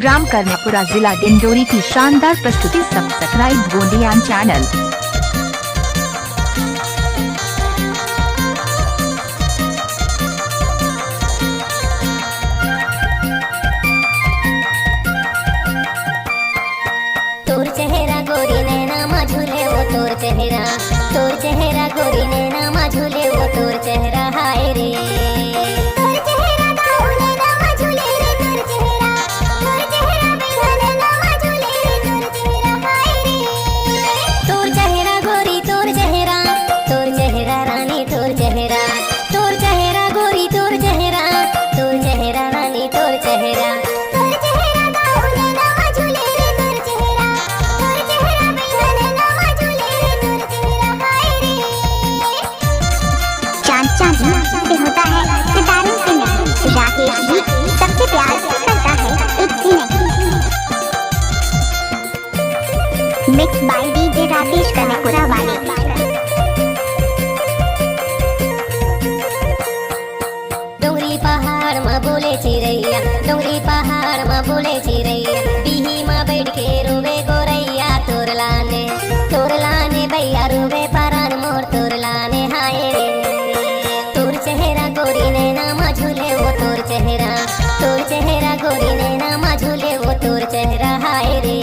Gram Karanpura जिला डिंडोरी की शानदार प्रस्तुति। Subscribe Gondiyan channel. तोर चेहरा गोरी नैना मा झूले वो तोर चेहरा गोरी नैना मा झूले वो तोर चेहरा हाय रे। तोर चेहरा गाऊ नैना मा झूले रे तोर चेहरा बिना नैना मा झूले रे तोर चेहरा हाय रे। तोर चेहरा गोरी तोर चेहरा रानी तोर चेहरा गोरी तोर चेहरा रानी तोर चेहरा। से होता है सितारों से नहीं, राकेश भी सबसे प्यार करता है एक से नहीं। Mix by DJ Rakesh Karnpura वाले। डोंगरी पहाड़ में बोले चिरैया, डोंगरी पहाड़ में बोले चिरैया, बिही में बैठ के रोवे गोरैया तोर लाने भैया रोवे परान मोर तोर लाने हाय रे। तोर चेहरा गोरी नैना मा झूले वो तोर चेहरा गोरी नैना मा झूले वो तोर चेहरा हाय रे।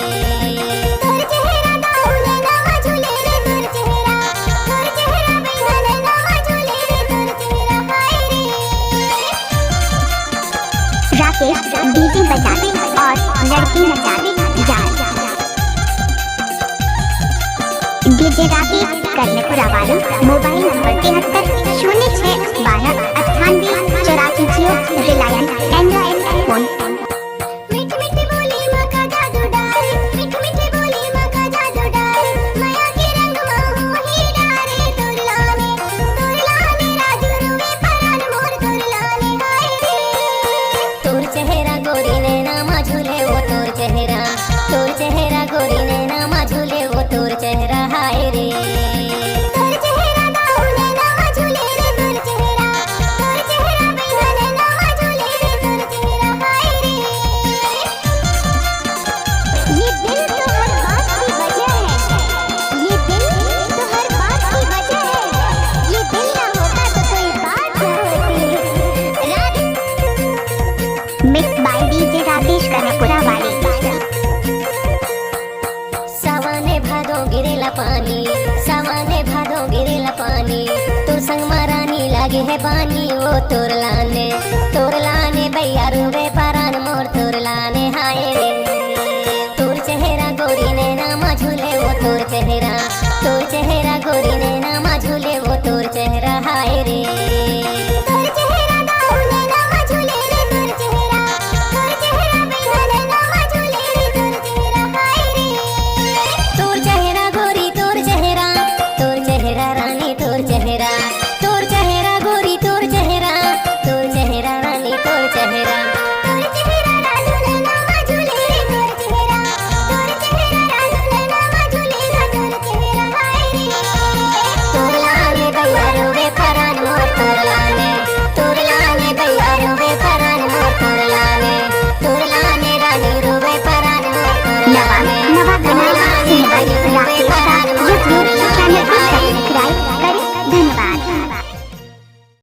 तोर चेहरा गाऊ नैना मा झूले रे तोर चेहरा बिना नैना मा झूले रे तोर चेहरा हाय रे। राकेश डीजे बजाते और लड़की नचाते यार। डीजे राकेश कर्णपुरा वालों। Mobile number 73 12 98 94 Reliance Android phone. मीठी मीठी बोली माँ का जादू डारे, मीठी मीठी बोली माँ का जादू डारे, माया के रंग माँ हो ही डारे। तोर लाने राजू रुवे परान मोर तोर लाने हाय रे। तोर चेहरा गोरी नैना मा झूले वो तोर चेहरा गोरी नैना मा झूले वो तोर चेहरा हाय रे। तोर चेहरा गाऊ नैना मा झूले रे तोर चेहरा बिना नैना मा झूले रे तोर चेहरा हाय रे। ये दिल तो हर बात की वजह है, ये दिल तो हर बात की वजह है, ये दिल ना होता तो कोई बात ना होती। Mix by DJ Rakesh Karnpura वाले। सावने भादो गिरेला पानी, तो संग मारानी लागे है पानी वो तोर लाने भैया रोवे परान मोर तोर लाने हाय रे। तोर चेहरा गोरी नैना मा झूले वो तोर चेहरा गोरी नैना